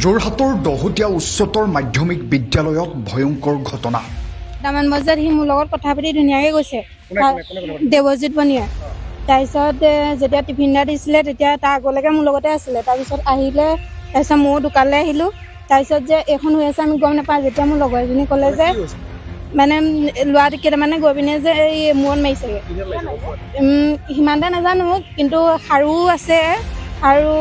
যোৰহাটৰ দহোটীয়া উচ্চতৰ মাধ্যমিক বিদ্যালয়ত ভয়ংকৰ ঘটনা। দামান বজাত সি মোৰ লগত কথা পাতি ধুনীয়াকৈ গৈছে। দেৱজিৎ বনিয়া। তাৰপিছত যেতিয়া টিফিনটা দিছিলে তেতিয়া তাৰ আগলৈকে মোৰ লগতে আছিলে। তাৰপিছত আহিলে, তাৰপিছত ময়ো দোকানলৈ আহিলোঁ। তাৰপিছত যে এইখন হৈ আছে আমি গম নাপাওঁ। যেতিয়া মোৰ লগৰ এজনী ক'লে যে মানে ল'ৰা কেইটামানে গৈ পিনে যে এই মূৰত মাৰিছেগৈ, সিমানটা নাজানো, কিন্তু সাৰো আছে আৰু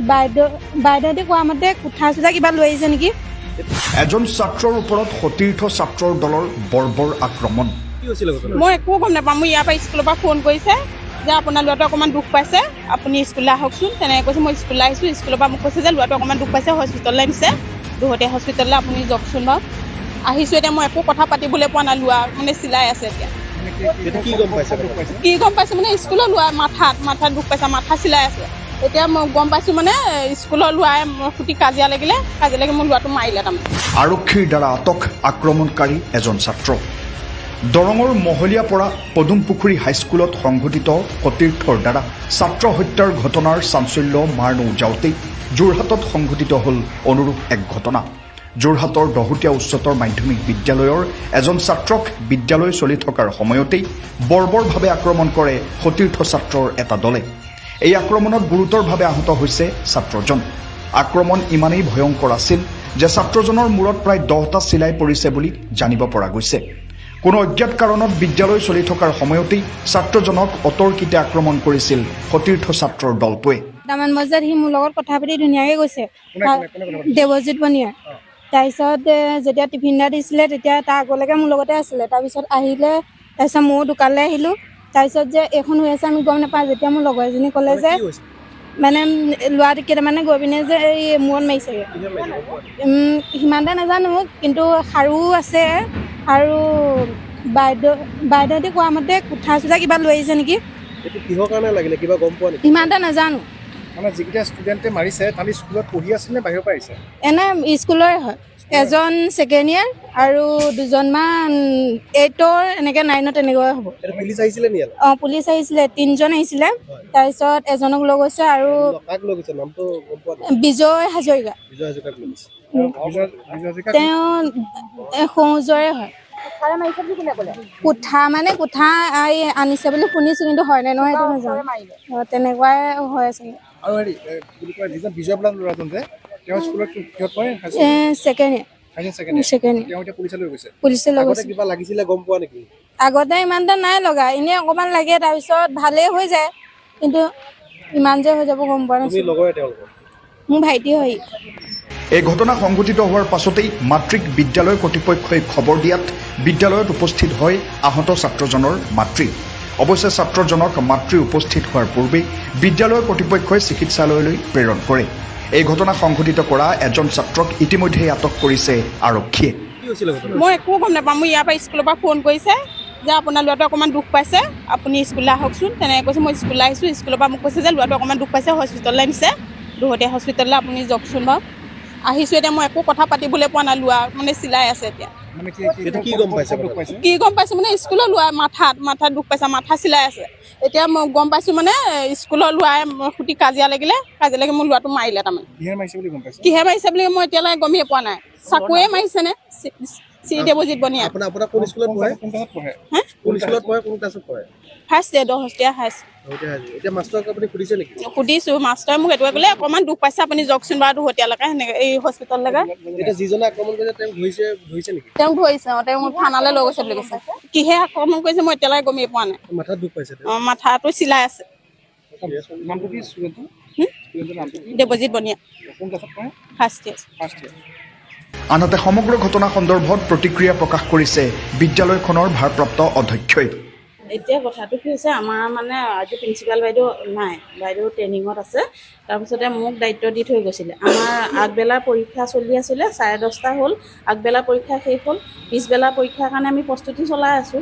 বাইদেউহঁতে কোৱা মতে কোঠা চোঠা কিবা লৈ আহিছে নেকি। এজন ছাত্ৰৰ ওপৰত সতীৰ্থ ছাত্ৰৰ দলৰ বৰ্বৰ আক্ৰমণ। মই একো গম নাপাওঁ। মই ইয়াৰ পৰা স্কুলৰ পৰা ফোন কৰিছে যে আপোনাৰ ল'ৰাটো অকণমান দুখ পাইছে, আপুনি স্কুললৈ আহকচোন। তেনেকৈ কৈছে। মই স্কুললৈ আহিছোঁ। স্কুলৰ পৰা মোক কৈছে যে ল'ৰাটো অকণমান দুখ পাইছে, হস্পিটেললৈ নিছে, দহোটীয়া হস্পিটেললৈ আপুনি যাওকচোন বাৰু। আহিছোঁ। এতিয়া মই একো কথা পাতিবলৈ পোৱা নাই। ল'ৰা মানে চিলাই আছে এতিয়া। কি গম পাইছে মানে স্কুলৰ ল'ৰা মাথাত দুখ পাইছে, মাথা চিলাই আছে। এতিয়া মই গম পাইছোঁ মানে স্কুলৰ ল'ৰাই সুটি কাজিয়া লাগিলে মোৰ ল'ৰাটো মাৰিলে তাৰমানে। আৰক্ষীৰ দ্বাৰা আটক আক্ৰমণকাৰী এজন ছাত্ৰ। দৰঙৰ মহলীয়াপৰা পদুমপুখুৰী হাইস্কুলত সংঘটিত সতীৰ্থৰ দ্বাৰা ছাত্ৰ হত্যাৰ ঘটনাৰ চাঞ্চল্য মাৰ নৌজাওঁতেই যোৰহাটত সংঘটিত হ'ল অনুৰূপ এক ঘটনা। যোৰহাটৰ দহোটীয়া উচ্চতৰ মাধ্যমিক বিদ্যালয়ৰ এজন ছাত্ৰক বিদ্যালয় চলি থকাৰ সময়তেই বৰ্বৰভাৱে আক্ৰমণ কৰে সতীৰ্থ ছাত্ৰৰ এটা দলে। এই আক্ৰমণত গুৰুতৰভাৱে আহত হৈছে ছাত্ৰজন। আক্ৰমণ ইমানেই ভয়ংকৰ আছিল যে ছাত্ৰজনৰ মূৰত প্ৰায় 10টা চিলাই পৰিছে বুলি জানিব পৰা গৈছে। কোনো অজ্ঞাত কাৰণত বিদ্যালয় চলি থকাৰ সময়তেই ছাত্ৰজনক অতৰ্কিতে আক্ৰমণ কৰিছিল সতীৰ্থ ছাত্ৰৰ দলটোৱে। দামান বজাত সি মোৰ লগত কথা পাতি ধুনীয়াকৈ গৈছে। দেৱজিৎ বনিয়া। তাৰপিছত যেতিয়া টিফিনটা দিছিলে তেতিয়া তাৰ আগলৈকে মোৰ লগতে আছিলে। তাৰপিছত আহিলে, তাৰপিছত ময়ো দোকানলৈ আহিলোঁ। তাৰপিছত যে এইখন হৈ আছে আমি গম নাপাওঁ। যেতিয়া মোৰ লগৰ এজনী ক'লে যে মানে ল'ৰা কেইটামানে গৈ পিনে যে এই মূৰত মাৰিছেগৈ, সিমানটা নাজানো, কিন্তু সাৰো আছে আৰু বাইদেউহঁতে কোৱা মতে কোঠা চোঠা কিবা লৈ আহিছে নেকি। কিহৰ কাৰণে লাগিলে কিবা গম পোৱা নেকি? সিমানটা নাজানো। মানে যিকেইটা ষ্টুডেণ্টে মাৰিছে তাহাঁতি স্কুলত পঢ়ি আছিল নে বাহিৰৰ পৰা আহিছে? এনে স্কুলৰে হয়। এজন ছেকেণ্ড ইয়াৰ আৰু দুজনমান 8ৰ এনেকৈ 9ত তেনেকৈ হ'ব। পুলিচ আহিছিলে নি? পুলিচ আহিছিলে, 3জন আহিছিলে। তাৰপিছত এজনক লৈ গৈছে আৰু কাক লৈ গৈছে নামটো গম পোৱা নেকি? বিজয় হাজৰিকা। বিজয় হাজৰিকাক লৈ গৈছে। তেওঁ সৌজৰে হয়। কোঠা আনিছে বুলি শুনিছোঁ, কিন্তু হয় নে নহয় সেইটো নাজানো। তেনেকুৱাই হৈ আছে। আৰু হেৰি বুলি কয় যিজন বিজয় বোলা ল'ৰাজন যে তেওঁ স্কুলত কিহত পঢ়ে? Second year. তেওঁ এতিয়া পুলিচে লৈ গৈছে। পুলিচে লৈ গৈছে। কিবা লাগিছিলে গম পোৱা নেকি? আগতে ইমানটা নাই লগা, এনেই অকণমান লাগে, তাৰপিছত ভালেই হৈ যায়, কিন্তু ইমান যে হৈ যাব গম পোৱা নাছিলোঁ। লগৰে তেওঁলোকৰ মোৰ ভাইটি হয়। এই ঘটনা সংঘটিত হোৱাৰ পাছতেই মাতৃক বিদ্যালয় কৰ্তৃপক্ষই খবৰ দিয়াত বিদ্যালয়ত উপস্থিত হয় আহত ছাত্ৰজনৰ মাতৃ। অৱশ্যে ছাত্ৰজনক মাতৃ উপস্থিত হোৱাৰ পূৰ্বেই বিদ্যালয়ৰ কৰ্তৃপক্ষই চিকিৎসালয়লৈ প্ৰেৰণ কৰে। এই ঘটনা সংঘটিত কৰা এজন ছাত্ৰক ইতিমধ্যেই আটক কৰিছে আৰক্ষীয়ে। মই একো গম নাপাওঁ। মই ইয়াৰ পৰা স্কুলৰ পৰা ফোন কৰিছে যে আপোনাৰ ল'ৰাটো অকণমান দুখ পাইছে, আপুনি স্কুললৈ আহকচোন। তেনেকৈ কৈছে। মই স্কুললৈ আহিছোঁ। স্কুলৰ পৰা মোক কৈছে যে ল'ৰাটো অকণমান দুখ পাইছে, হস্পিটেললৈ নিছে, দহোটীয়া হস্পিটেললৈ আপুনি যাওকচোন বাৰু। আহিছোঁ। এতিয়া মই একো কথা পাতিবলৈ পোৱা নাই। ল'ৰা মানে চিলাই আছে এতিয়া। কি গম পাইছে মানে স্কুলৰ ল'ৰা মাথাত দুখ পাইছে, মাথা চিলাই আছে। এতিয়া মই গম পাইছোঁ মানে স্কুলৰ ল'ৰাই সুটি কাজিয়া লাগিলে মোৰ ল'ৰাটো মাৰিলে তাৰমানে। কিহে মাৰিছে বুলি মই এতিয়ালৈ গমেই পোৱা নাই। চাকুৱে মাৰিছে নে? দেৱজিৎ বনিয়া। কোন স্কুলত পঢ়ে? কোন স্কুলত পঢ়ে? কোন ক্লাছত পঢ়ে? ফাৰ্ষ্ট ইয়েৰ, দহোটীয়া হাইস্কুল। এতিয়া মাষ্টৰক আপুনি সুধিছে নেকি? সুধিছোঁ। মাষ্টৰে মোক এইটোৱে ক'লে অকণমান দুখ পাইছে, আপুনি যাওকচোন বাৰু দহোটীয়ালৈকে, সেনেকৈ এই হস্পিটেললৈকে। এতিয়া যিজনে আক্ৰমণ কৰিছে তেওঁক ধৰিছে নেকি? তেওঁক ধৰিছে। তেওঁ মোক থানালৈ লৈ গৈছে বুলি কৈছে। কিহে আক্ৰমণ কৰিছে মই এতিয়ালৈ গমেই পোৱা নাই। মাথাত দুখ পাইছে? মাথাটো চিলাই আছে। দেৱজিৎ বনিয়া, ফাৰ্ষ্ট ইয়েৰ। আনহাতে সমগ্ৰ ঘটনা সন্দৰ্ভত প্ৰতিক্ৰিয়া প্ৰকাশ কৰিছে বিদ্যালয়খনৰ ভাৰপ্ৰাপ্ত অধ্যক্ষই। এতিয়া কথাটো কি হৈছে, আমাৰ মানে আজি প্ৰিন্সিপাল বাইদেউ নাই, বাইদেউ ট্ৰেইনিঙত আছে। তাৰপিছতে মোক দায়িত্ব দি থৈ গৈছিলে। আমাৰ আগবেলাৰ পৰীক্ষা চলি আছিলে, 10:30 হ'ল। আগবেলা পৰীক্ষা শেষ হ'ল। পিছবেলা পৰীক্ষাৰ কাৰণে আমি প্ৰস্তুতি চলাই আছোঁ,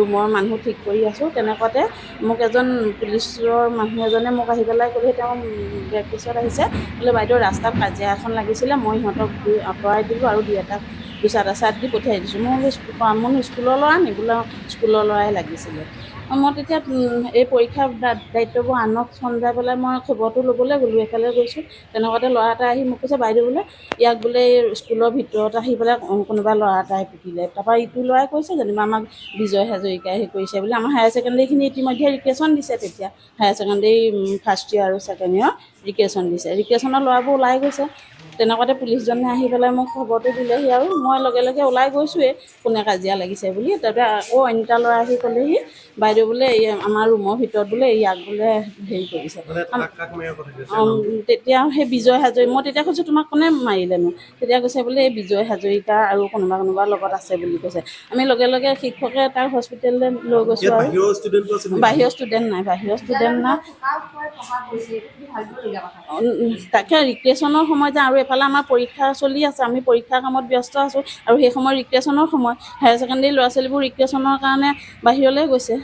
ৰুমৰ মানুহ ঠিক কৰি আছোঁ। তেনেকুৱাতে মোক এজন পুলিচৰ মানুহ এজনে মোক আহি পেলাই ক'লে, তেওঁ প্ৰেক্টিছত আহিছে, বোলে বাইদেউ ৰাস্তাত কাজিয়া এখন লাগিছিলে, মই সিহঁতক আঁতৰাই দিলোঁ আৰু দুই চাট দি পঠিয়াই দিছোঁ। মোৰ স্কুলৰ ল'ৰা নি? বোলে স্কুলৰ ল'ৰাই লাগিছিলে। মই তেতিয়া এই পৰীক্ষাৰ দায়িত্ববোৰ আনক চঞ্জাই পেলাই মই খবৰটো ল'বলৈ গ'লোঁ। এফালে গৈছোঁ, তেনেকুৱাতে ল'ৰা এটা আহি মোক কৈছে, বাইদেউ বোলে ইয়াক বোলে এই স্কুলৰ ভিতৰত আহি পেলাই কোনোবা ল'ৰা এটাই পিটিলে। তাৰপৰা ইটো ল'ৰাই কৈছে যেনিবা আমাক বিজয় হাজৰিকাই হেৰি কৰিছে বুলি। আমাৰ হায়াৰ ছেকেণ্ডেৰীখিনি ইতিমধ্যে ৰিকুৱেশ্যন দিছে। তেতিয়া হায়াৰ ছেকেণ্ডেৰী ফাৰ্ষ্ট ইয়েৰ আৰু ছেকেণ্ড ইয়েৰ ৰিকুৱেশ্যন দিছে। ৰিকুৱেশ্যনৰ ল'ৰাবোৰ ওলাই গৈছে। তেনেকুৱাতে পুলিচজনে আহি পেলাই মোক খবৰটো দিলেহি আৰু মই লগে লগে ওলাই গৈছোঁৱেই কোনে কাজিয়া লাগিছে বুলি। তাৰপৰা আকৌ অন্য এটা ল'ৰা আহি ক'লেহি, বাইদেউ বোলে এই আমাৰ ৰুমৰ ভিতৰত বোলে ইয়াক বোলে হেৰি কৰিছে। তেতিয়া সেই বিজয় হাজৰিকা, মই তেতিয়া কৈছোঁ তোমাক কোনে মাৰিলেনো? তেতিয়া কৈছে বোলে এই বিজয় হাজৰিকা আৰু কোনোবা লগত আছে বুলি কৈছে। আমি লগে লগে শিক্ষকে তাক হস্পিটেললৈ লৈ গৈছোঁ। আৰু বাহিৰৰ ষ্টুডেণ্ট নাই, তাকে ৰিকুৱেশ্যনৰ সময় যে, আৰু এফালে আমাৰ পৰীক্ষা চলি আছে, আমি পৰীক্ষাৰ কামত ব্যস্ত আছোঁ। আৰু সেই সময় ৰিকুৱেশ্যনৰ সময়, হায়াৰ ছেকেণ্ডেৰী ল'ৰা ছোৱালীবোৰ ৰিকুৱেশ্যনৰ কাৰণে বাহিৰলৈ গৈছে।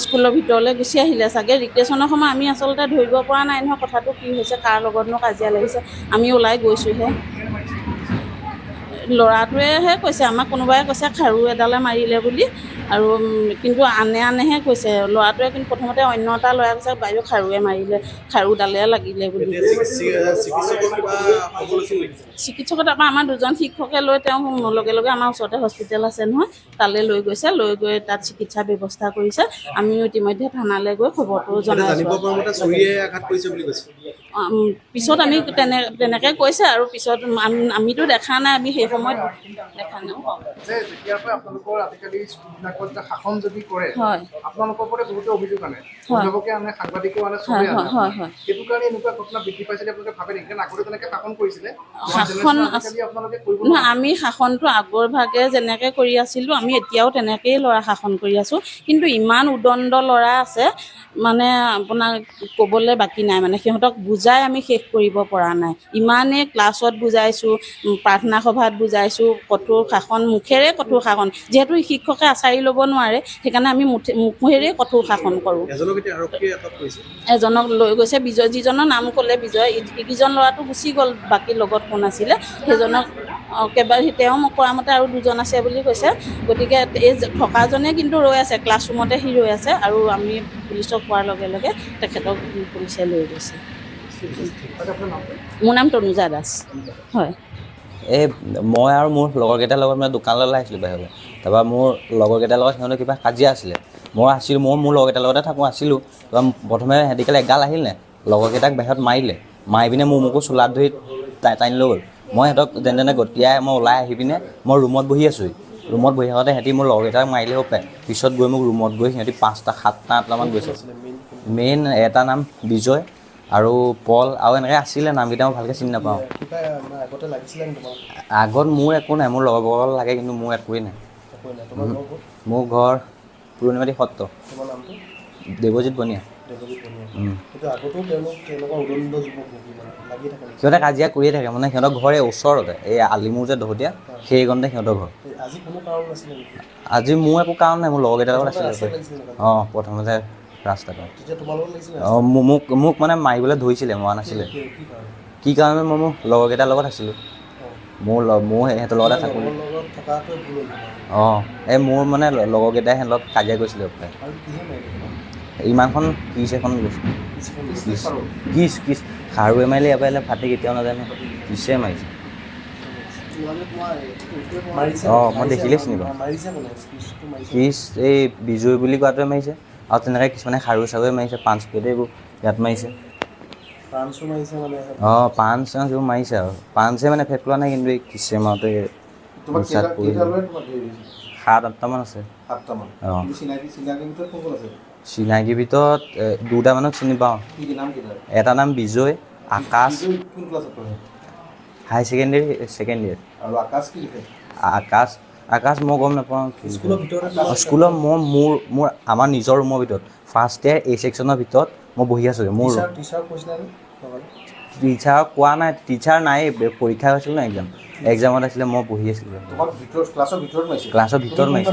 স্কুলৰ ভিতৰলৈ গুচি আহিলে চাগে। ৰিকুৱেশ্যনৰ সময় আমি আচলতে ধৰিব পৰা নাই নহয় কথাটো কি হৈছে, কাৰ লগতনো কাজিয়া লাগিছে। আমি ওলাই গৈছোঁহে। ল'ৰাটোৱেহে কৈছে, আমাক কোনোবাই কৈছে খাৰু এডালে মাৰিলে বুলি, আৰু কিন্তু আনেহে কৈছে। ল'ৰাটোৱে কিন্তু প্ৰথমতে অন্য এটা ল'ৰাই কৈছে বাইদেউ খাৰুৱে মাৰিলে, খাৰুডালে লাগিলে বুলি। চিকিৎসকে তাৰপৰা আমাৰ দুজন শিক্ষকে লৈ তেওঁ লগে লগে আমাৰ ওচৰতে হস্পিটেল আছে নহয়, তালৈ লৈ গৈছে। লৈ গৈ তাত চিকিৎসা ব্যৱস্থা কৰিছে। আমিও ইতিমধ্যে থানালৈ গৈ খবৰটো জনাইছোঁ। পিছত আমি তেনেকৈ কৈছে আৰু পিছত আমিতো দেখা নাই, আমি সেই সময়ত দেখা নাই। যেতিয়াৰ পৰা আপোনালোকৰ আজিকালি স্কুলবিলাকত শাসন যদি কৰে, হয়, আপোনালোকৰ ওপৰত বহুতো অভিযোগ আনে, সাংবাদিকো আনে, হয়। সেইটো কাৰণে এনেকুৱা ঘটনা বৃদ্ধি পাইছে আপোনালোকে ভাবে নেকি? আগতে তেনেকৈ শাসন কৰিছিলে, নহয় আমি শাসনটো আগৰ ভাগে যেনেকৈ কৰি আছিলোঁ, আমি এতিয়াও তেনেকৈয়ে ল'ৰা শাসন কৰি আছোঁ। কিন্তু ইমান উদণ্ড ল'ৰা আছে মানে আপোনাৰ ক'বলৈ বাকী নাই। মানে সিহঁতক বুজাই আমি শেষ কৰিব পৰা নাই। ইমানেই ক্লাছত বুজাইছোঁ, প্ৰাৰ্থনা সভাত বুজাইছোঁ, কঠোৰ শাসন, মুখেৰে কঠোৰ শাসন। যিহেতু শিক্ষকে আচাৰি ল'ব নোৱাৰে, সেইকাৰণে আমি মুখেৰে কঠোৰ শাসন কৰোঁ। এজনক লৈ গৈছে, বিজয়, যিজনৰ নাম ক'লে বিজয়, ইকেইজন ল'ৰাটো গুচি গ'ল, বাকী লগত কোন আছিলে সেইজনক তেওঁ মোক কোৱা মতে আৰু দুজন আছে বুলি কৈছে। গতিকে এই থকাজনে কিন্তু ৰৈ আছে, ক্লাছৰুমতে সি ৰৈ আছে। আৰু আমি পুলিচক কোৱাৰ লগে লগে তেখেতক পুলিচে লৈ গৈছে। মোৰ নাম তনুজা দাস। হয়, এই মই আৰু মোৰ লগৰকেইটাৰ লগত মানে দোকানলৈ আহিছিলোঁ বাহিৰলৈ। তাৰপৰা মোৰ লগৰকেইটাৰ লগত সিহঁতৰ কিবা কাজিয়া আছিলে। মই মোৰ লগৰকেইটাৰ লগতে থাকোঁ, আছিলোঁ। তাৰপৰা প্ৰথমে সিহঁতি কালি এগাল আহিল নে, লগৰকেইটাক বাহিৰত মাৰিলে। মাৰি পিনে মোকো চোলাত ধৰি টানি লৈ গ'ল। মই সিহঁতক যেনে তেনে গতিয়াই মই ওলাই আহি পিনে মই ৰুমত বহি আছোঁ। ৰুমত বহি থাকোঁতে সিহঁতি মোৰ লগৰকেইটাক মাৰিলে হ'ব পাৰে। পিছত গৈ মোক ৰুমত গৈ সিহঁতি 5টা 7টা 8টামান গৈছে। মেইন এটা নাম বিজয় আৰু পল আৰু এনেকৈ আছিলে, নামকেইটা মই ভালকৈ চিনি নাপাওঁ। আগত মোৰ একো নাই, মোৰ লগৰবোৰৰ লাগে, কিন্তু মোৰ একোৱেই নাই। মোৰ ঘৰ পুৰণিমাটি সত্ৰ। দেৱজিৎ বনিয়া। সিহঁতে কাজিয়া কৰিয়ে থাকে, মানে সিহঁতৰ ঘৰ এই ওচৰতে, এই আলিমুৰ যে দহতীয়া সেইকণতে সিহঁতৰ ঘৰ। আজি মোৰ একো কাৰণ নাই, মোৰ লগৰকেইটাৰ লগত আছিলে। প্ৰথমতে ৰাস্তাটো মোক মানে মাৰিবলৈ ধৰিছিলে, মৰা নাছিলে। কি কাৰণে? মই মোৰ লগৰকেইটাৰ লগত আছিলোঁ। মোৰ সিহঁতৰ লগতে থাকোঁ। এই মোৰ মানে লগৰকেইটাই সিহঁতক কাজিয়া কৰিছিলে। ইমানখন কিচ এখন গৈছে, কিচ খাৰুৱে মাৰিলে ইয়াৰ পৰা ফাটি কেতিয়াও নাজানো, কিচে মাৰিছে। মই দেখিলে চিনি পাওঁ। কিচ এই বিজয় বুলি কোৱাটোৱে মাৰিছে, আৰু তেনেকৈ কিছুমানে খাৰু চাৰুৱে মাৰিছে, পাঞ্চ প্লেট এইবোৰ ইয়াত মাৰিছে। পাঞ্চ এইবোৰ মাৰিছে, আৰু পাঞ্চে মানে ফেট লোৱা নাই, কিন্তু এই কিচে মাৰোঁতে 7-8টামান আছে। চিনাকিৰ ভিতৰত 2টামানক চিনি পাওঁ। এটা নাম বিজয়, আকাশ, হাই ছেকেণ্ডেৰী ছেকেণ্ড ইয়েৰ। আকাশ মই গম নাপাওঁ। স্কুলৰ মোৰ আমাৰ নিজৰ ৰুমৰ ভিতৰত ফাৰ্ষ্ট ইয়েৰ A ছেকশ্যনৰ ভিতৰত মই বহি আছোঁ। মোৰ টিচাৰক কোৱা নাই, টিচাৰ নাই, পৰীক্ষা হৈছিল ন, এক্সামত আছিলে, মই বহি আছিলোঁ। ক্লাছৰ ভিতৰত মাৰিছে।